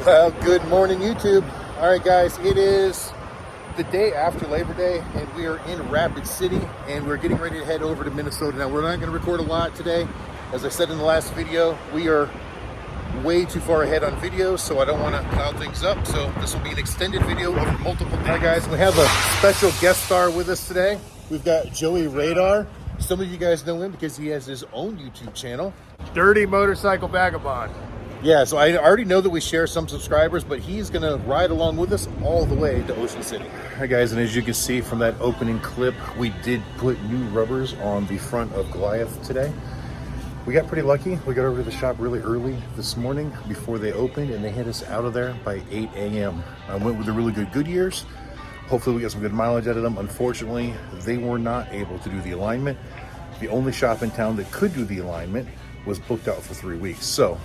Well, good morning, YouTube. All right, guys, it is the day after Labor Day, and we are in Rapid City, and we're getting ready to head over to Minnesota. Now, we're not going to record a lot today. As I said in the last video, we are way too far ahead on videos, so I don't want to cloud things up. So this will be an extended video over multiple days. All right, guys, we have a special guest star with us today. We've got Joey Radar. Some of you guys know him because he has his own YouTube channel. Dirty Motorcycle Vagabond. Yeah, so I already know that we share some subscribers, but he's going to ride along with us all the way to Ocean City. All right, guys, and as you can see from that opening clip, we did put new rubbers on the front of Goliath today. We got pretty lucky. We got over to the shop really early this morning before they opened, and they had us out of there by 8 a.m. I went with the really good Goodyears. Hopefully we get some good mileage out of them. Unfortunately, they were not able to do the alignment. The only shop in town that could do the alignment was booked out for 3 weeks. So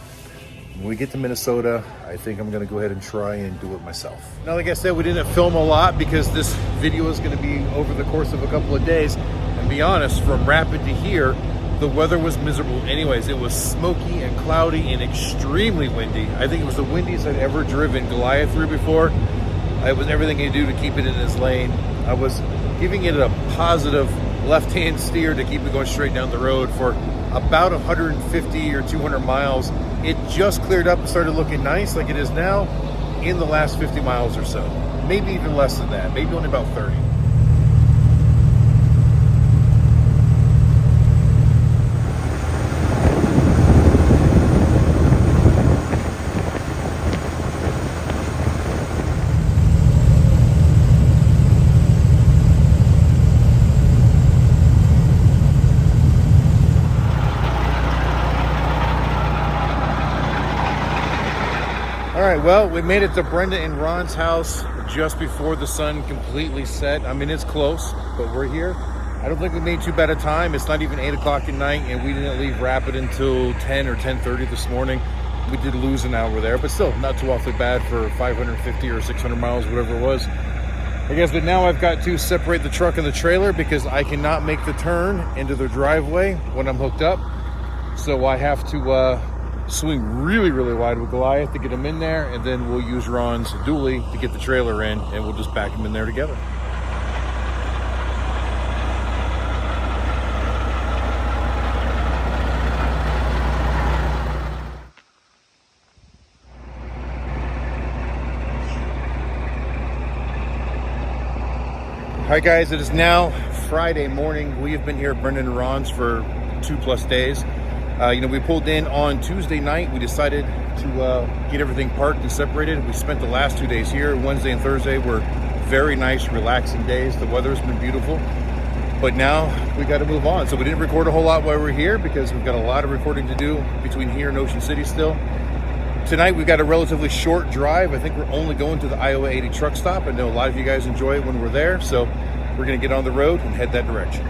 when we get to Minnesota, I think I'm gonna go ahead and try and do it myself. Now, like I said, we didn't film a lot because this video is gonna be over the course of a couple of days. And be honest, from Rapid to here, the weather was miserable anyways. It was smoky and cloudy and extremely windy. I think it was the windiest I'd ever driven Goliath through before. It was everything you do to keep it in its lane. I was giving it a positive left-hand steer to keep it going straight down the road for about 150 or 200 miles. It just cleared up and started looking nice like it is now in the last 50 miles or so. Maybe even less than that, maybe only about 30. All right, well, we made it to Brenda and Ron's house just before the sun completely set. I mean, it's close, but we're here. I don't think we made too bad a time. It's not even 8 o'clock at night, and we didn't leave Rapid until 10 or 10:30 this morning. We did lose an hour there, but still not too awfully bad for 550 or 600 miles, whatever it was. I guess, but now I've got to separate the truck and the trailer because I cannot make the turn into the driveway when I'm hooked up. So I have to swing really wide with Goliath to get him in there, and then we'll use Ron's dually to get the trailer in, and we'll just back him in there together. All right, guys, it is now Friday morning. We have been here at Brendan and Ron's for 2+ days. We pulled in on Tuesday night. We decided to get everything parked and separated. We spent the last 2 days here. Wednesday and Thursday were very nice, relaxing days. The weather's been beautiful, but now we got to move on. So we didn't record a whole lot while we're here because we've got a lot of recording to do between here and Ocean City still. Tonight we've got a relatively short drive. I think we're only going to the Iowa 80 truck stop. I know a lot of you guys enjoy it when we're there, so we're going to get on the road and head that direction.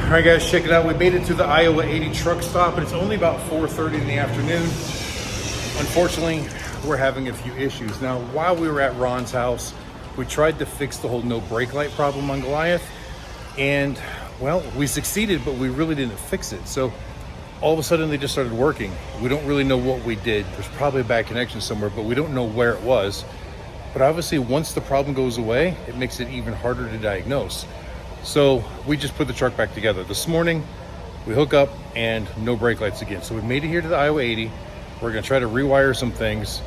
All right, guys, check it out. We made it to the Iowa 80 truck stop, and it's only about 4:30 in the afternoon. Unfortunately, we're having a few issues. Now, while we were at Ron's house, we tried to fix the whole no brake light problem on Goliath, and well, we succeeded, but we really didn't fix it. So all of a sudden they just started working. We don't really know what we did. There's probably a bad connection somewhere, but we don't know where it was. But obviously once the problem goes away, it makes it even harder to diagnose. So we just put the truck back together. This morning, we hook up and no brake lights again. So we made it here to the Iowa 80. We're gonna try to rewire some things.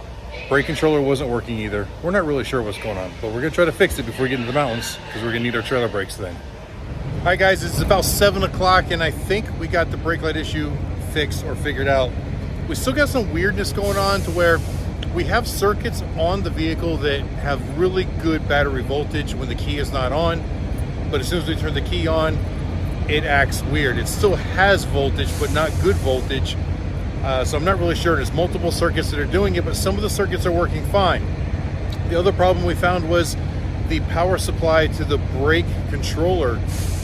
Brake controller wasn't working either. We're not really sure what's going on, but we're gonna try to fix it before we get into the mountains because we're gonna need our trailer brakes then. Hi guys, it's about 7 o'clock and I think we got the brake light issue fixed or figured out. We still got some weirdness going on to where we have circuits on the vehicle that have really good battery voltage when the key is not on, but as soon as we turn the key on, it acts weird. It still has voltage, but not good voltage. So I'm not really sure. There's multiple circuits that are doing it, but some of the circuits are working fine. The other problem we found was the power supply to the brake controller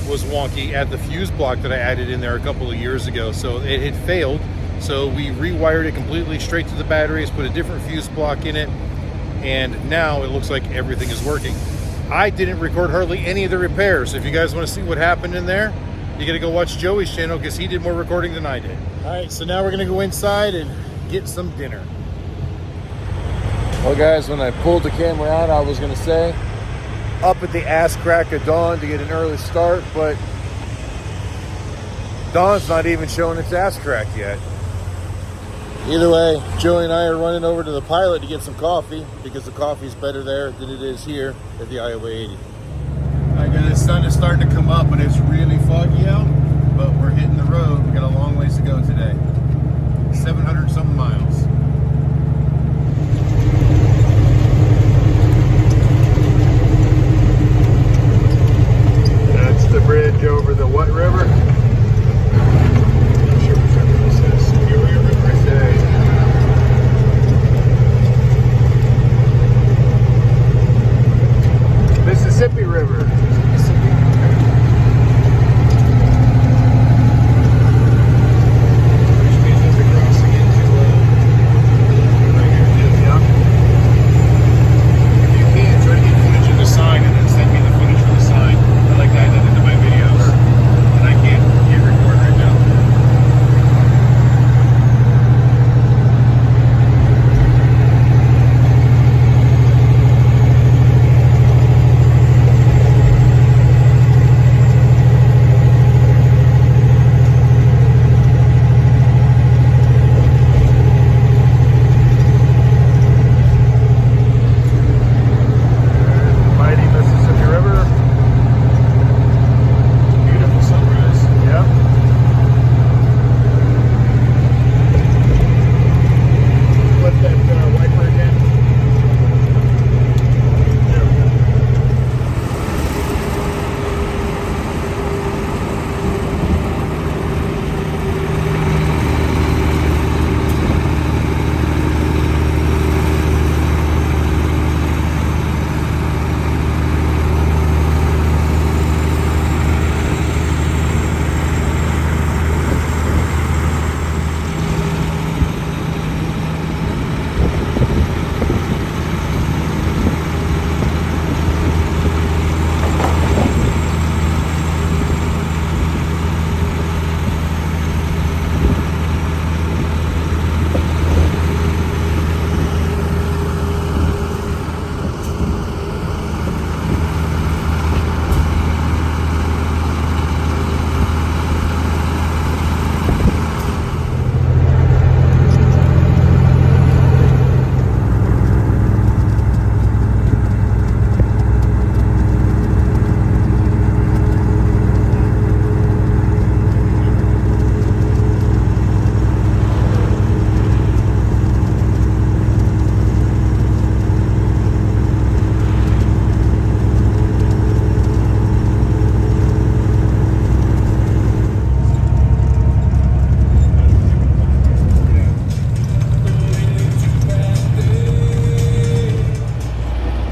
was wonky at the fuse block that I added in there a couple of years ago. So it had failed. So we rewired it completely straight to the batteries, put a different fuse block in it, and now it looks like everything is working. I didn't record hardly any of the repairs. If you guys want to see what happened in there, you gotta go watch Joey's channel because he did more recording than I did. All right, so now we're gonna go inside and get some dinner. Well guys, when I pulled the camera out, I was gonna say, up at the ass crack of dawn to get an early start, but dawn's not even showing its ass crack yet. Either way, Joey and I are running over to the Pilot to get some coffee because the coffee's better there than it is here at the Iowa 80. I got the sun is starting to come up and it's really foggy out, but we're hitting the road. We got a long ways to go today. 700 something miles. That's the bridge over the what river? Mississippi River.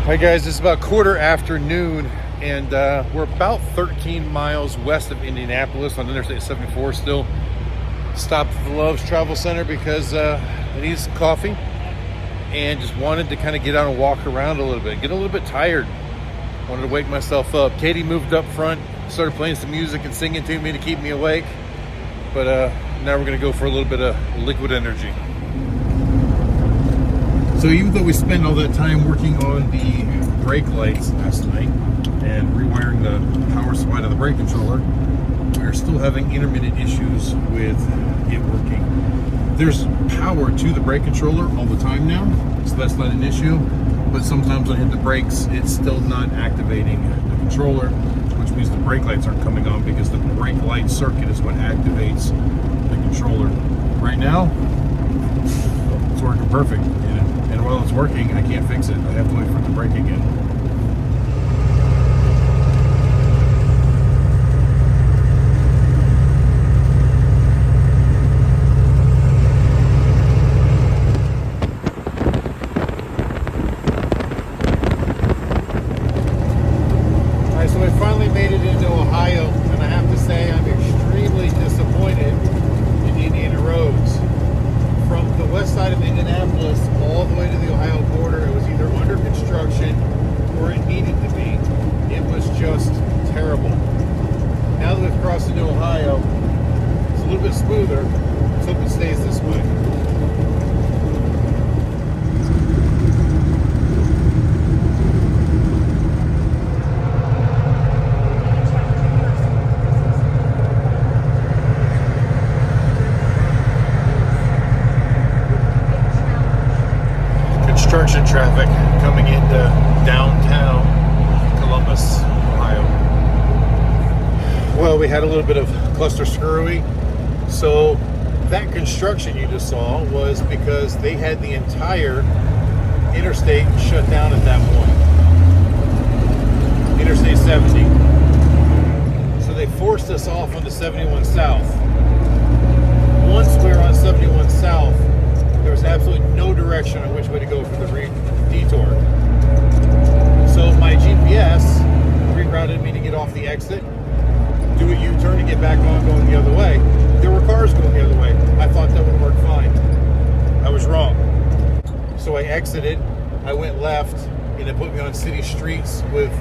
Hi guys, it's about quarter after noon and we're about 13 miles west of Indianapolis on Interstate 74 still. Stopped at the Love's Travel Center because I needed some coffee and just wanted to kind of get out and walk around a little bit, get a little bit tired. Wanted to wake myself up. Katie moved up front, started playing some music and singing to me to keep me awake. But now we're gonna go for a little bit of liquid energy. So even though we spent all that time working on the brake lights last night and rewiring the power supply to the brake controller, we're still having intermittent issues with it working. There's power to the brake controller all the time now, so that's not an issue. But sometimes when I hit the brakes, it's still not activating the controller, which which means the brake lights aren't coming on because the brake light circuit is what activates the controller. Right now, it's working perfect, and while it's working, I can't fix it. I have to wait for it to break again. Construction traffic coming into downtown Columbus, Ohio. Well, we had a little bit of cluster screwy. So that construction you just saw was because they had the entire interstate shut down at that point. Interstate 70. So they forced us off onto 71 South. Once we were on 71 South, there was absolutely no direction on which way to go for the detour. So my GPS rerouted me to get off the exit, do a U-turn and get back on going the other way. There were cars going the other way. I thought that would work fine. I was wrong. So I exited, I went left, and it put me on city streets with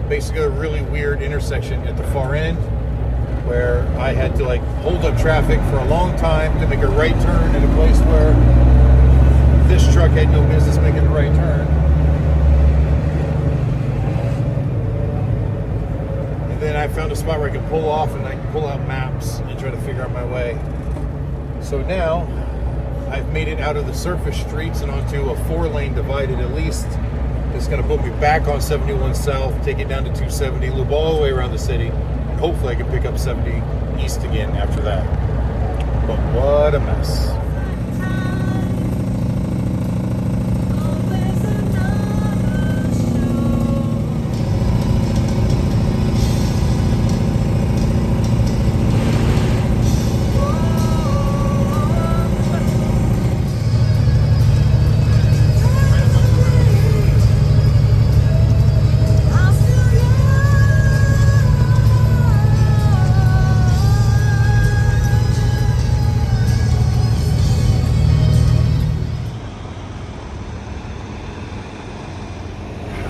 basically a really weird intersection at the far end where I had to like hold up traffic for a long time to make a right turn in a place where this truck had no business making a right turn. And then I found a spot where I could pull off and I could pull out maps and try to figure out my way. So now I've made it out of the surface streets and onto a 4-lane divided at least. It's going to put me back on 71 South, take it down to 270, loop all the way around the city. Hopefully I can pick up 70 east again after that. But what a mess.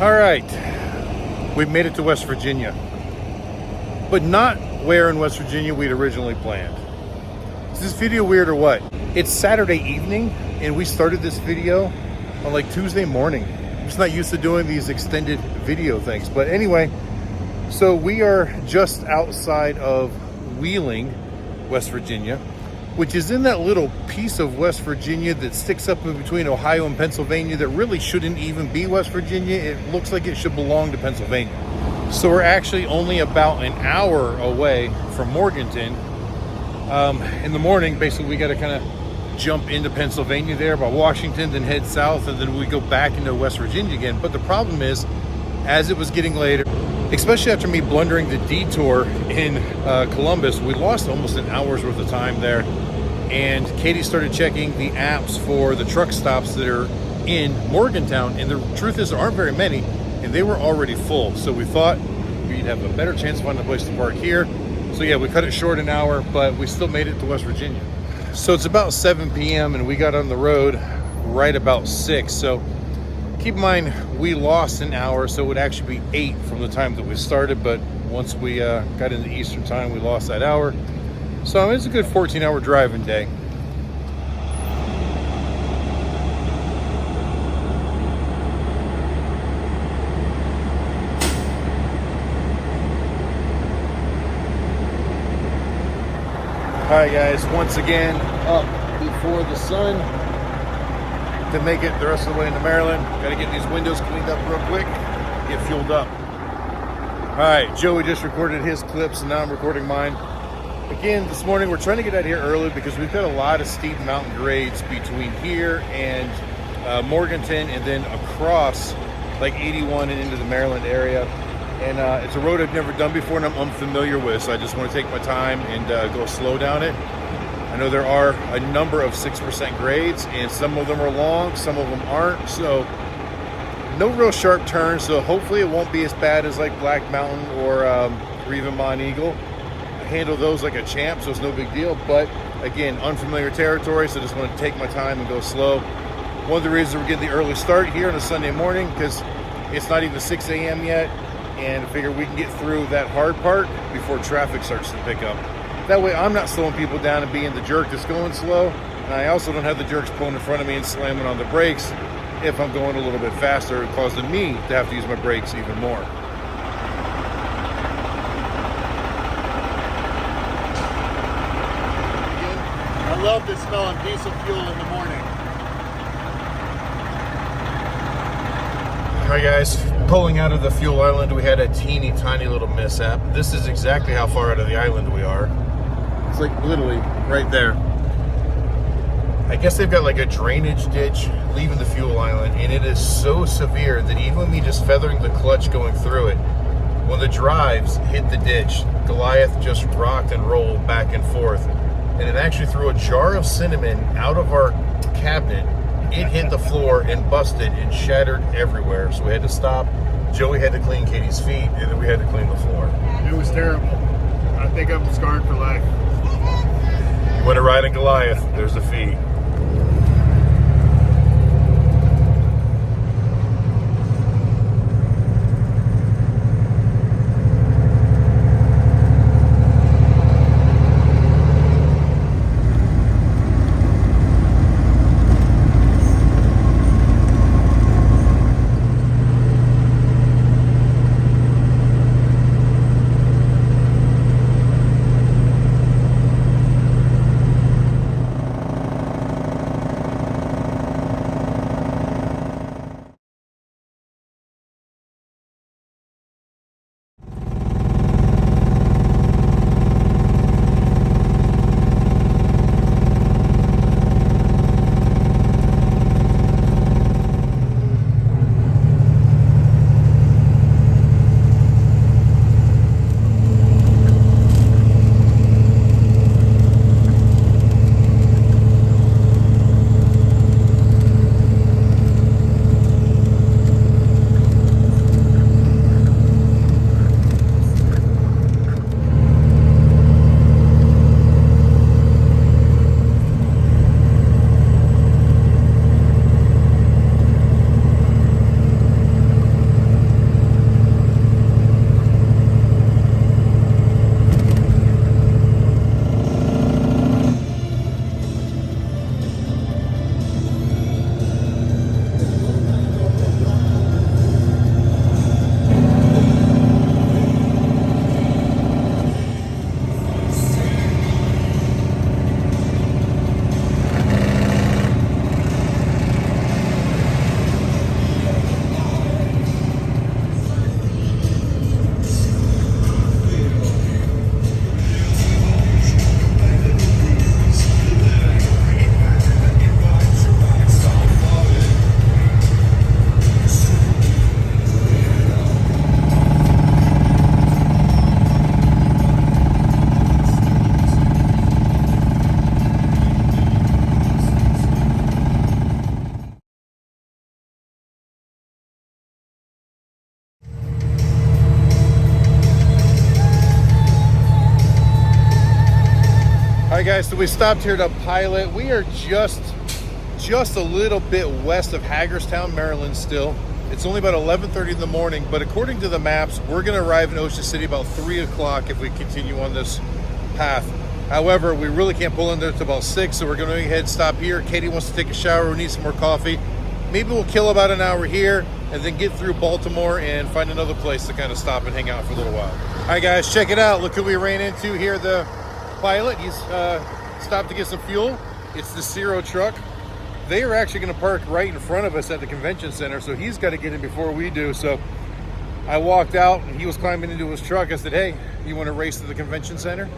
All right, we've made it to West Virginia, but not where in West Virginia we'd originally planned. Is this video weird or what? It's Saturday evening and we started this video on like Tuesday morning. I'm just not used to doing these extended video things. But anyway, so we are just outside of Wheeling, West Virginia, which is in that little piece of West Virginia that sticks up in between Ohio and Pennsylvania that really shouldn't even be West Virginia. It looks like it should belong to Pennsylvania. So we're actually only about an hour away from Morganton. In the morning, basically we got to kind of jump into Pennsylvania there by Washington, then head south, and then we go back into West Virginia again. But the problem is, as it was getting later, especially after me blundering the detour in Columbus, we lost almost an hour's worth of time there. And Katie started checking the apps for the truck stops that are in Morgantown, and the truth is there aren't very many, and they were already full. So we thought we'd have a better chance of finding a place to park here. So yeah, we cut it short an hour, but we still made it to West Virginia. So it's about 7 p.m. and we got on the road right about 6. So keep in mind, we lost an hour, so it would actually be 8 from the time that we started. But once we got into Eastern time, we lost that hour. So it's a good 14-hour driving day. All right, guys, once again, up before the sun to make it the rest of the way into Maryland. Got to get these windows cleaned up real quick, get fueled up. All right, Joey just recorded his clips and now I'm recording mine. Again, this morning we're trying to get out here early because we've got a lot of steep mountain grades between here and Morganton, and then across like 81 and into the Maryland area. And it's a road I've never done before and I'm unfamiliar with, so I just want to take my time and go slow down it. I know there are a number of 6% grades, and some of them are long, some of them aren't, so no real sharp turns, so hopefully it won't be as bad as like Black Mountain or even Mont Eagle. I handle those like a champ, so it's no big deal, but again, unfamiliar territory, so just want to take my time and go slow. One of the reasons we're getting the early start here on a Sunday morning, because it's not even 6 a.m. yet, and I figure we can get through that hard part before traffic starts to pick up. That way I'm not slowing people down and being the jerk that's going slow, and I also don't have the jerks pulling in front of me and slamming on the brakes if I'm going a little bit faster, causing me to have to use my brakes even more. I love the smell of diesel fuel in the morning. All right guys, pulling out of the fuel island, we had a teeny tiny little mishap. This is exactly how far out of the island we are. It's like literally right there. I guess they've got like a drainage ditch leaving the fuel island, and it is so severe that even with me just feathering the clutch going through it, when the drives hit the ditch, Goliath just rocked and rolled back and forth. And it actually threw a jar of cinnamon out of our cabinet. It hit the floor and busted and shattered everywhere. So we had to stop. Joey had to clean Katie's feet, and then we had to clean the floor. It was terrible. I think I'm scarred for life. You want to ride in Goliath, there's a fee. Guys, so we stopped here to pilot. We are just a little bit west of Hagerstown, Maryland still. It's only about 11:30 in the morning, but according to the maps, we're gonna arrive in Ocean City about 3 o'clock if we continue on this path. However, we really can't pull in there until about 6, so we're gonna go ahead and stop here. Katie wants to take a shower, we need some more coffee. Maybe we'll kill about an hour here and then get through Baltimore and find another place to kind of stop and hang out for a little while. All right guys, check it out. Look who we ran into here, the pilot. He's stopped to get some fuel. It's the Zero truck. They are actually going to park right in front of us at the convention center, so he's got to get in before we do. So I walked out and he was climbing into his truck. I said, hey, you want to race to the convention center?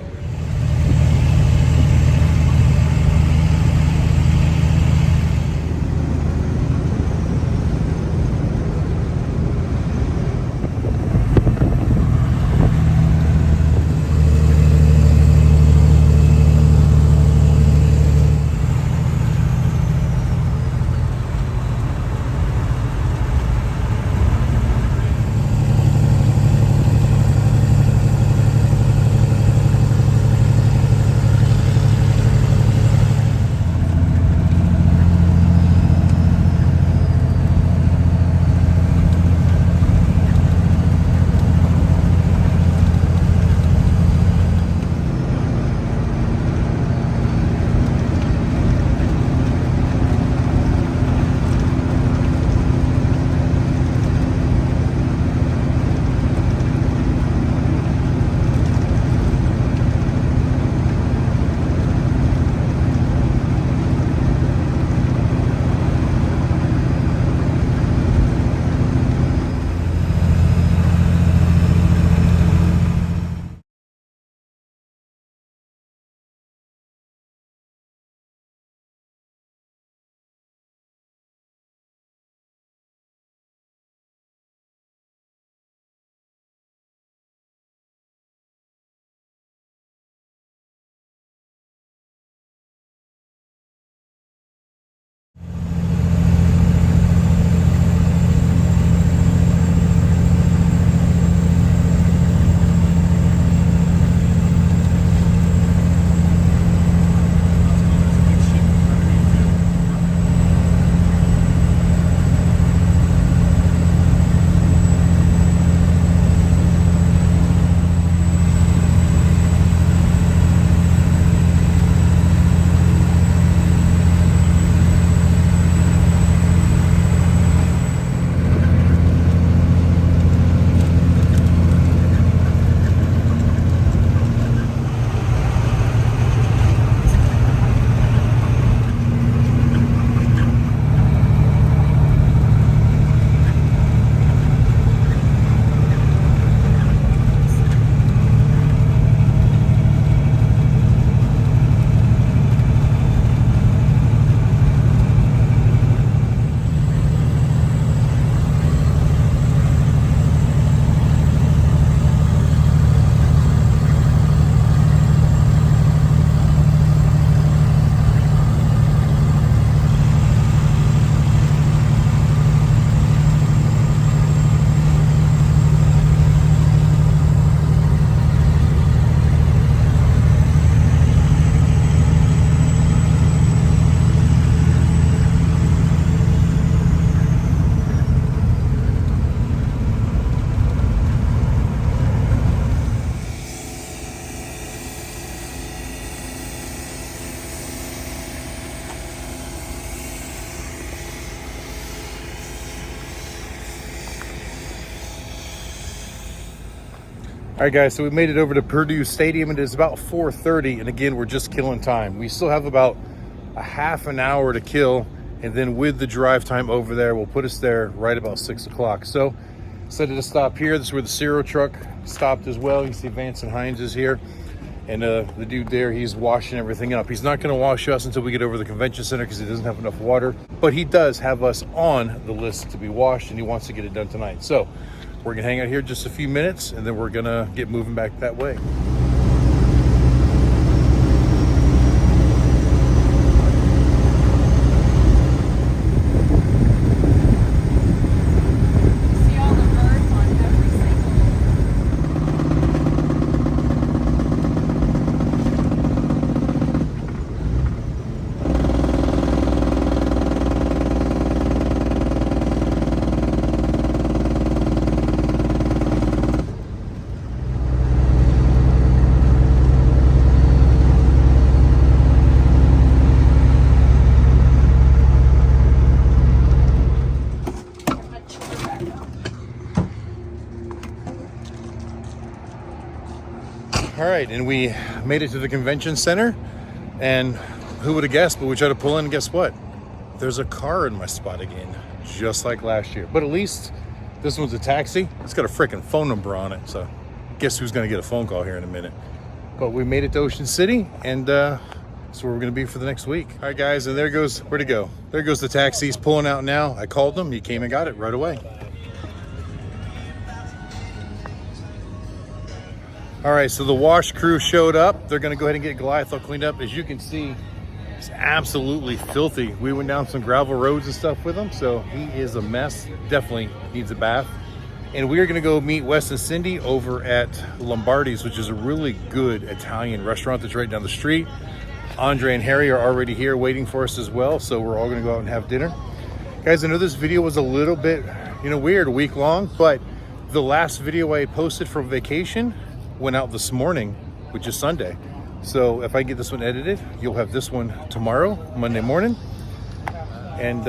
All right, guys, so we made it over to Purdue Stadium. It is about 4:30, and again, we're just killing time. We still have about a half an hour to kill, and then with the drive time over there, will put us there right about 6 o'clock. So, decided to stop here. This is where the Ciro truck stopped as well. You see Vance and Hines is here, and the dude there, he's washing everything up. He's not going to wash us until we get over to the convention center because he doesn't have enough water, but he does have us on the list to be washed, and he wants to get it done tonight. So, we're gonna hang out here just a few minutes, and then we're gonna get moving back that way. All right, and we made it to the convention center, and who would have guessed, but we tried to pull in, and guess what? There's a car in my spot again, just like last year. But at least This one's a taxi. It's got a freaking phone number on it, so guess who's gonna get a phone call here in a minute. But we made it to Ocean City, and that's where we're gonna be for the next week. All right, guys, and there goes, where'd it go? There goes the taxi. He's pulling out now. I called him. He came and got it right away. All right, so the wash crew showed up. They're gonna go ahead and get Goliath all cleaned up. As you can see, it's absolutely filthy. We went down some gravel roads and stuff with him, so he is a mess. Definitely needs a bath. And we are gonna go meet Wes and Cindy over at Lombardi's, which is a really good Italian restaurant that's right down the street. Andre and Harry are already here waiting for us as well, so we're all gonna go out and have dinner. Guys, I know this video was a little bit, weird, a week long, but the last video I posted from vacation went out this morning, which is Sunday. So if I get this one edited, you'll have this one tomorrow, Monday morning. And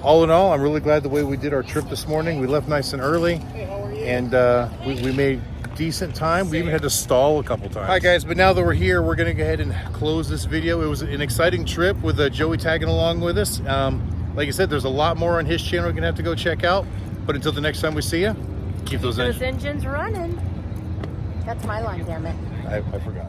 all in all, I'm really glad the way we did our trip this morning. We left nice and early, and we made decent time. We even had to stall a couple times. All right, guys, but now that we're here, we're gonna go ahead and close this video. It was an exciting trip with Joey tagging along with us. Like I said, there's a lot more on his channel you're gonna have to go check out. But until the next time we see you, keep those engines running. That's my line, damn it. I forgot.